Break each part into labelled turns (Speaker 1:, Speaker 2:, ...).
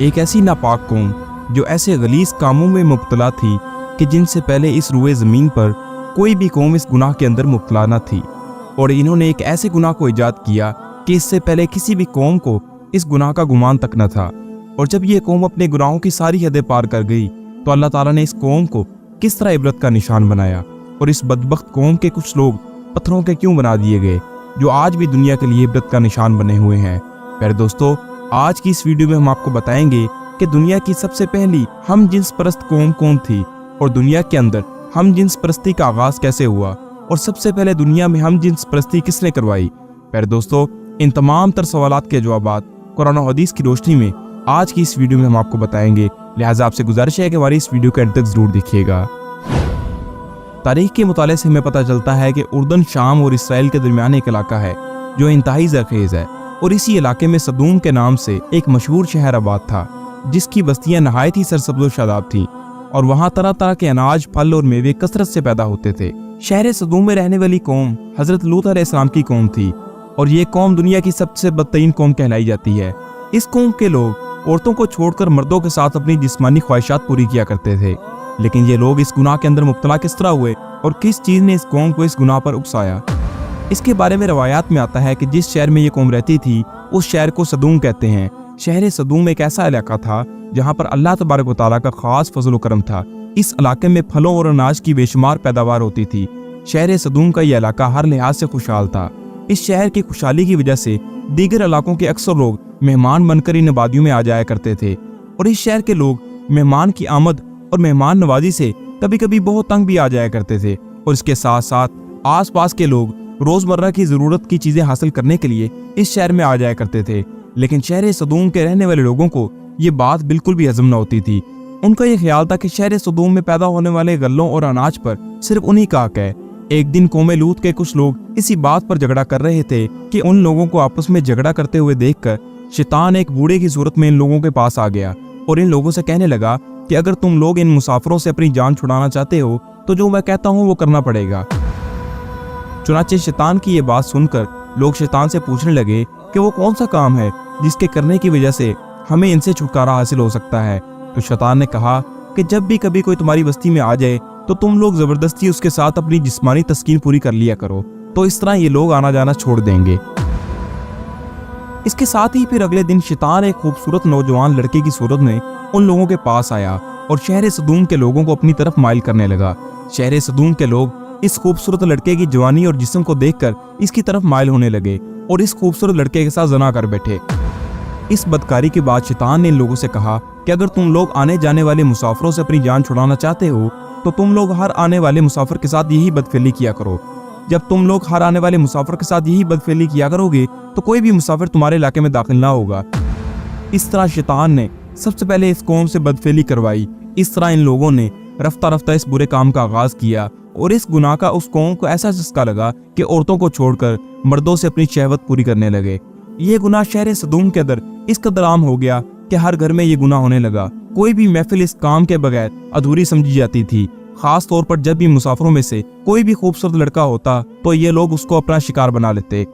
Speaker 1: एक ऐसी नापाक कौम जो ऐसे गलीज कामों में मुब्तला थी कि जिनसे पहले इस रुए ज़मीन पर कोई भी कौम इस गुनाह के अंदर मुब्तला न थी, और इन्होंने एक ऐसे गुनाह को ईजाद किया कि इससे पहले किसी भी कौम को इस गुनाह का गुमान तक न था। और जब ये कौम अपने गुनाहों की सारी हदें पार कर गई तो अल्लाह ताला ने इस कौम को किस तरह इबरत का निशान बनाया, और इस बदबख्त कौम के कुछ लोग पत्थरों के क्यों बना दिए गए जो आज भी दुनिया के लिए इबरत का निशान बने हुए हैं। प्यारे दोस्तों, आज की इस वीडियो में हम आपको बताएंगे कि दुनिया की सबसे पहली हम जिन्स परस्त कौम कौन थी, और दुनिया के अंदर हम जिन्स परस्ती का आगाज कैसे हुआ, और सबसे पहले दुनिया में हम जिन्स परस्ती किसने करवाई। प्यारे दोस्तों, इन तमाम तर सवालात के जवाबात कुरान और हदीस की रोशनी में आज की इस वीडियो में हम आपको बताएंगे। लिहाजा आपसे गुजारिश है कि हमारी इस वीडियो के अंत तक जरूर देखिएगा। तारीख के मुताले से हमें पता चलता है कि उर्दन, शाम और इसराइल के दरमियान एक इलाका है जो इंतहाई ज़रखेज़ है, और इसी इलाके में सदूम के नाम से एक मशहूर शहर आबाद था जिसकी बस्तियां नहायत ही सरसब्ज़ व शादाब थी, और वहाँ तरह तरह के अनाज, फल और मेवे कसरत से पैदा होते थे। शहर सदूम में रहने वाली कौम हजरत लूत अलैहिस्सलाम की कौम थी, और ये कौम दुनिया की सबसे बदतरीन कौम कहलाई जाती है। इस कौम के लोग औरतों को छोड़कर मर्दों के साथ अपनी जिस्मानी ख्वाहिशात पूरी किया करते थे। लेकिन ये लोग इस गुनाह के अंदर मुब्तला किस तरह हुए और किस चीज़ ने इस कौम को इस गुनाह पर उकसाया, इसके बारे में रवायात में आता है कि जिस शहर में ये कौम रहती थी उस शहर को सदूम कहते हैं। शहर सदूम एक ऐसा इलाका था जहाँ पर अल्लाह तबारक व तआला का खास फजल व करम था। इस इलाके में फलों और अनाज की बेशुमार पैदावार होती थी। शहर सदूम का यह इलाका हर लिहाज से खुशहाल था। इस शहर की खुशहाली की वजह से दीगर इलाकों के अक्सर लोग मेहमान बनकर इन आबादियों में आ जाया करते थे, और इस शहर के लोग मेहमान की आमद और मेहमान नवाजी से कभी कभी बहुत तंग भी आ जाया करते थे। और इसके साथ साथ आस पास के लोग रोज़मर्रा की ज़रूरत की चीज़ें हासिल करने के लिए इस शहर में आ जाया करते थे। लेकिन शहर सदूम के रहने वाले लोगों को ये बात बिल्कुल भी हजम न होती थी। उनका ये ख्याल था कि शहर सदूम में पैदा होने वाले गल्लों और अनाज पर सिर्फ उन्हीं का हक है। एक दिन कौम लूत के कुछ लोग इसी बात पर झगड़ा कर रहे थे कि उन लोगों को आपस में झगड़ा करते हुए देखकर शैतान एक बूढ़े की सूरत में इन लोगों के पास आ गया और इन लोगों से कहने लगा कि अगर तुम लोग इन मुसाफिरों से अपनी जान छुड़ाना चाहते हो तो जो मैं कहता हूँ वो करना पड़ेगा। चुनाचे शैतान की ये बात सुनकर लोग शैतान से पूछने लगे कि वो कौन सा काम है जिसके करने की वजह से हमें इनसे छुटकारा हासिल हो सकता है। तो शैतान ने कहा कि जब भी कभी कोई तुम्हारी बस्ती में आ जाए तो तुम लोग जबरदस्ती उसके साथ अपनी जिस्मानी तस्कीन पूरी कर लिया करो, तो इस तरह ये लोग आना जाना छोड़ देंगे। इसके साथ ही फिर अगले दिन शैतान एक खूबसूरत नौजवान लड़के की सूरत में उन लोगों के पास आया और शहर सदूम के लोगों को अपनी तरफ माइल करने लगा। शहर सदूम के लोग इस खूबसूरत लड़के की जवानी और जिस्म को देखकर इसकी तरफ माइल होने लगे और इस खूबसूरत लड़के के साथ जना कर बैठे। इस बदकारी के बाद शैतान ने इन लोगों से कहा कि अगर तुम लोग आने जाने वाले मुसाफिरों से अपनी जान छुड़ाना चाहते हो तो तुम लोग हर आने वाले मुसाफिर के साथ यही बदफेली किया करो। जब तुम लोग हर आने वाले मुसाफिर के साथ यही बदफेली किया करोगे तो कोई भी मुसाफिर तुम्हारे इलाके में दाखिल ना होगा। इस तरह शैतान ने सबसे पहले इस कौम से बदफेली करवाई। इस तरह इन लोगों ने रफ्ता रफ्ता इस बुरे काम का आगाज किया और इस गुनाह का उस कौम को ऐसा चस्का लगा कि औरतों को छोड़कर मर्दों से अपनी शहवत पूरी करने लगे। ये गुनाह शहर सदूम के अंदर इस कदर आम हो गया कि हर घर में ये गुनाह होने लगा। कोई भी महफिल इस काम के बगैर अधूरी समझी जाती थी। खास तौर पर जब भी मुसाफिरों में से कोई भी खूबसूरत लड़का होता तो ये लोग उसको अपना शिकार बना लेते।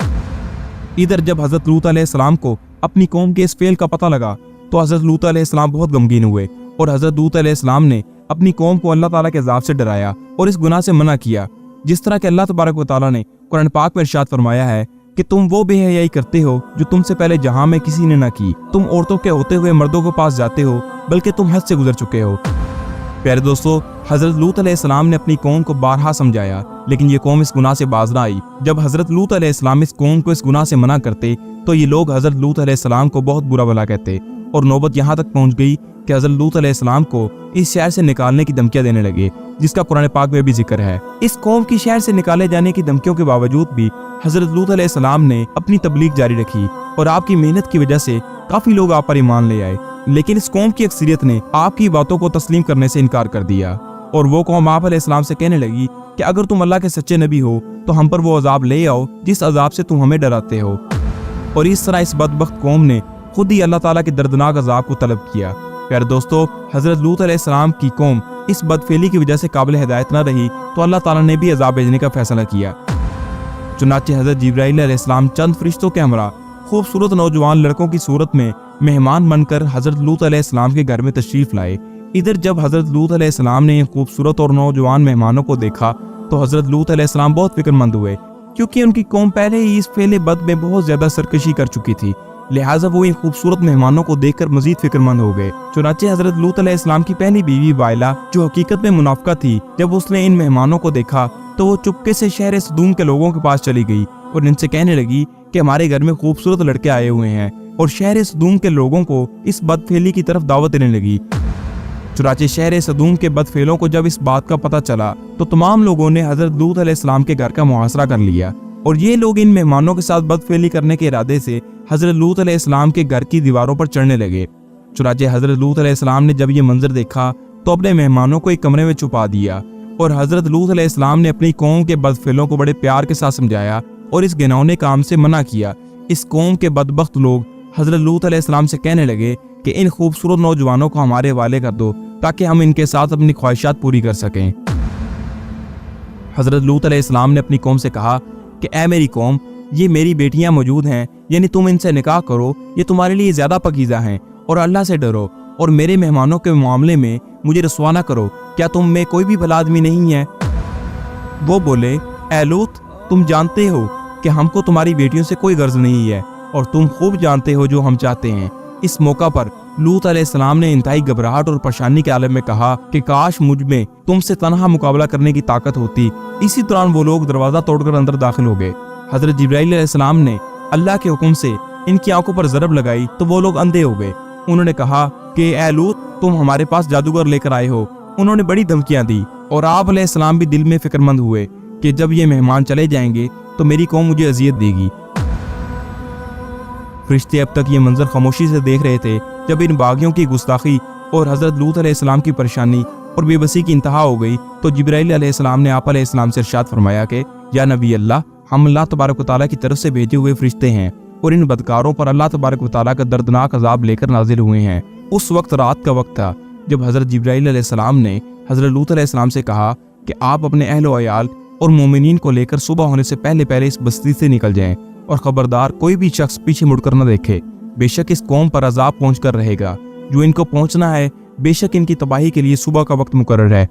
Speaker 1: इधर जब हजरत लूत अलैहिस्सलाम को अपनी कौम के इस फेल का पता लगा तो हजरत लूत अलैहिस्सलाम बहुत गमगीन हुए और हजरत लूत अलैहिस्सलाम ने अपनी कौम को अल्लाह ताला के अज़ाब से डराया और इस गुनाह से मना किया। जिस तरह के अल्लाह तबारक व तआला ने कुरान पाक में इरशाद फरमाया है कि तुम वो बेहयाई करते हो जो तुमसे पहले जहां में किसी ने न की। तुम औरतों के होते हुए मर्दों के पास जाते हो, बल्कि तुम हद से गुजर चुके हो। प्यारे दोस्तों, हजरत लूत अलैहिस्सलाम ने अपनी कौम को बारहा समझाया, लेकिन ये कौम इस गुनाह से बाज ना आई। जब हजरत लूत अलैहिस्सलाम इस कौम को इस गुनाह से मना करते तो ये लोग हजरत लूत अलैहिस्सलाम को बहुत बुरा भला कहते और नौबत यहाँ तक पहुँच गई कि हजरत लूत अलैहिस्सलाम को इस शहर से निकालने की धमकियां देने लगे, जिसका कुरान पाक में भी जिक्र है। इस कौम की शहर से निकाले जाने की धमकियों के बावजूद भी हजरत लूत अलैहिस्सलाम ने अपनी तबलीग जारी रखी और आपकी मेहनत की वजह से काफी लोग आप पर ईमान ले आए। लेकिन इस कौम की अक्सरियत ने आपकी बातों को तस्लीम करने से इनकार कर दिया और वो कौम आप अलैहिस्सलाम से कहने लगी कि अगर तुम अल्लाह के सच्चे नबी हो तो हम पर वो अजाब ले आओ जिस अजाब से तुम हमें डराते हो। और इस तरह इस बदबख्त कौम ने खुद ही अल्लाह ताला के दर्दनाक अजाब को तलब किया। प्यारे दोस्तों, हजरत लूत अलैहिस्सलाम की कौम इस बदफेली की वजह से काबिल हिदायत न रही तो अल्लाह ताला ने भी अजाब भेजने का फैसला किया। चुनाचे हजरत जिब्राईल अलैहिस्सलाम चंद फरिश्तों के हमरा खूबसूरत नौजवान लड़कों की सूरत में मेहमान बनकर हजरत लूत अलैहिस्सलाम के घर में तशरीफ लाए। इधर जब हजरत लूत अलैहिस्सलाम ने खूबसूरत और नौजवान मेहमानों को देखा तो हजरत लूत अलैहिस्सलाम बहुत फिक्रमंद हुए, क्योंकि उनकी कौम पहले ही इस फेले बद में बहुत ज्यादा सरकशी कर चुकी थी। लिहाजा वो इन खूबसूरत मेहमानों को देखकर मजीद फिक्रमंद हो गए। चुनाचे हजरत लूत अलैहिस्सलाम की पहली बीवी वाइला, जो हकीकत में मुनाफिका थी, जब उसने इन मेहमानों को देखा तो वो चुपके से शहर सदूम के लोगों के पास चली गई और इनसे कहने लगी कि हमारे घर में खूबसूरत लड़के आए हुए हैं, और शहर सदूम के लोगों को इस बदफेली की तरफ दावत देने लगी। चुनाचे शहर सदूम के बदफेलों को जब इस बात का पता चला तो तमाम लोगों ने हजरत लूत अलैहिस्सलाम के घर का मुहासरा कर लिया, और ये लोग इन मेहमानों के साथ बदफेली करने के इरादे से हजरत लूत अलैहिस्सलाम के घर की दीवारों पर चढ़ने लगे। चुनाचे हजरत लूत अलैहिस्सलाम ने जब ये मंजर देखा तो अपने मेहमानों को एक कमरे में छुपा दिया, और हजरत लूत अलैहिस्सलाम ने अपनी कौम के बदफेलों को बड़े प्यार के साथ समझाया और इस घिनौने काम से मना किया। इस कौम के बदबख्त लोग हजरत लूत अलैहिस्सलाम से कहने लगे कि इन खूबसूरत नौजवानों को हमारे हवाले कर दो ताकि हम इनके साथ अपनी ख्वाहिशात पूरी कर सकें। हजरत लूत अलैहिस्सलाम ने अपनी कौम से कहा कि ऐ मेरी कौम, ये मेरी बेटियां मौजूद हैं, यानी तुम इनसे निकाह करो, ये तुम्हारे लिए ज्यादा पकीज़ा हैं, और अल्लाह से डरो और मेरे मेहमानों के मामले में मुझे रसवा न करो। क्या तुम में कोई भी भला आदमी नहीं है? वो बोले, ऐ लूत, तुम जानते हो कि हमको तुम्हारी बेटियों से कोई गर्ज नहीं है, और तुम खूब जानते हो जो हम चाहते हैं। इस मौका पर लूत अलैहिस्सलाम ने इंतहाई घबराहट और परेशानी के आलम में कहा कि काश मुझ में तुमसे तनहा मुकाबला करने की ताकत होती। इसी दौरान वो लोग दरवाजा तोड़कर अंदर दाखिल हो गए। हजरत जिब्राइल अलैहिस्सलाम ने अल्लाह के हुक्म से इनकी आंखों पर ज़रब लगाई तो वो लोग अंधे हो गए। उन्होंने कहा कि ऐ लूत, तुम हमारे पास जादूगर लेकर आए हो। उन्होंने बड़ी धमकियां दी, और आप अलैहिस्सलाम भी दिल में फिक्रमंद हुए कि जब ये मेहमान चले जाएंगे तो मेरी कौम मुझे अजियत देगी। फरिश्ते अब तक ये मंजर खामोशी से देख रहे थे। जब इन बागियों की गुस्ताखी और हजरत लूत अलैहिस्सलाम की परेशानी और बेबसी की इंतहा हो गई तो जिब्राइल अलैहिस्सलाम ने आप अलैहिस्सलाम से इरशाद फरमाया कि या नबी अल्लाह, हम अल्लाह तबारक व तआला की तरफ से भेजे हुए फरिश्ते हैं और इन बदकारों पर अल्लाह तबारक व तआला का दर्दनाक अजाब लेकर नाजिल हुए हैं। उस वक्त रात का वक्त था जब हजरत जिब्राइल अलैहिस्सलाम ने हजरत लूत अलैहिस्सलाम से कहा कि आप अपने अहल व अयाल और मोमिनीन को लेकर सुबह होने से पहले पहले इस बस्ती से निकल जाएं, और खबरदार कोई भी शख्स पीछे मुड़कर न देखे। बेशक इस कौम पर अजाब पहुँच कर रहेगा। जो इनको पहुँचना है, बेशक इनकी तबाही के लिए सुबह का वक्त मुकर्रर है।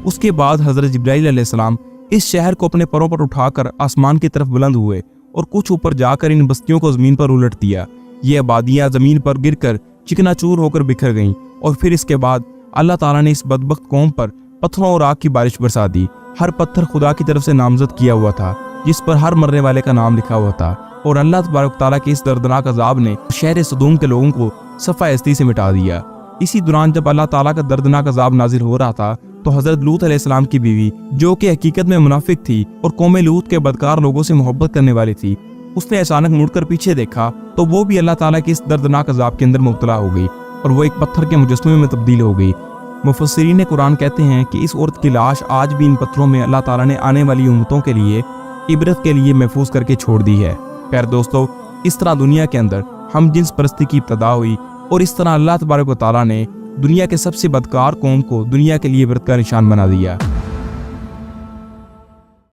Speaker 1: उसके बाद हजरत जिब्राइल अलैहिस्सलाम इस शहर को अपने परों पर उठाकर आसमान की तरफ बुलंद हुए और कुछ ऊपर जाकर इन बस्तियों को जमीन पर उलट दिया। ये आबादियां जमीन पर गिरकर चिकनाचूर होकर बिखर गईं, और फिर इसके बाद अल्लाह ताला ने इस बदबख्त कौम पर पत्थरों और आग की बारिश बरसा दी। हर पत्थर खुदा की तरफ से नामजद किया हुआ था, जिस पर हर मरने वाले का नाम लिखा हुआ था, और अल्लाह तबारक तआला के इस दर्दनाक अजाब ने शहर सदूम के लोगों को सफ़ा हस्ती से मिटा दिया। इसी दौरान जब अल्लाह ताला का दर्दनाक अजाब नाजिल हो रहा था तो हजरत लूत अलैहिस्सलाम की बीवी, जो कि हकीकत में मुनाफिक थी और कौम लूत के बदकार लोगों से मोहब्बत करने वाली थी, उसने अचानक मुड़कर पीछे देखा तो वो भी अल्लाह ताला के इस दर्दनाक अजाब के अंदर मुब्तला हो गई और वो एक पत्थर के मुजस्समे में तब्दील हो गई। मुफस्सिरीन कुरान कहते हैं कि इस औरत की लाश आज भी इन पत्थरों में अल्लाह ताला ने आने वाली उम्मतों के लिए इबरत के लिए महफूज करके छोड़ दी है। खैर दोस्तों, इस तरह दुनिया के अंदर हम जिन्स परस्ती की इब्तदा हुई, और इस तरह अल्लाह तबारक व तआला ने दुनिया के सबसे बदकार कौम को दुनिया के लिए इबरत का निशान बना दिया।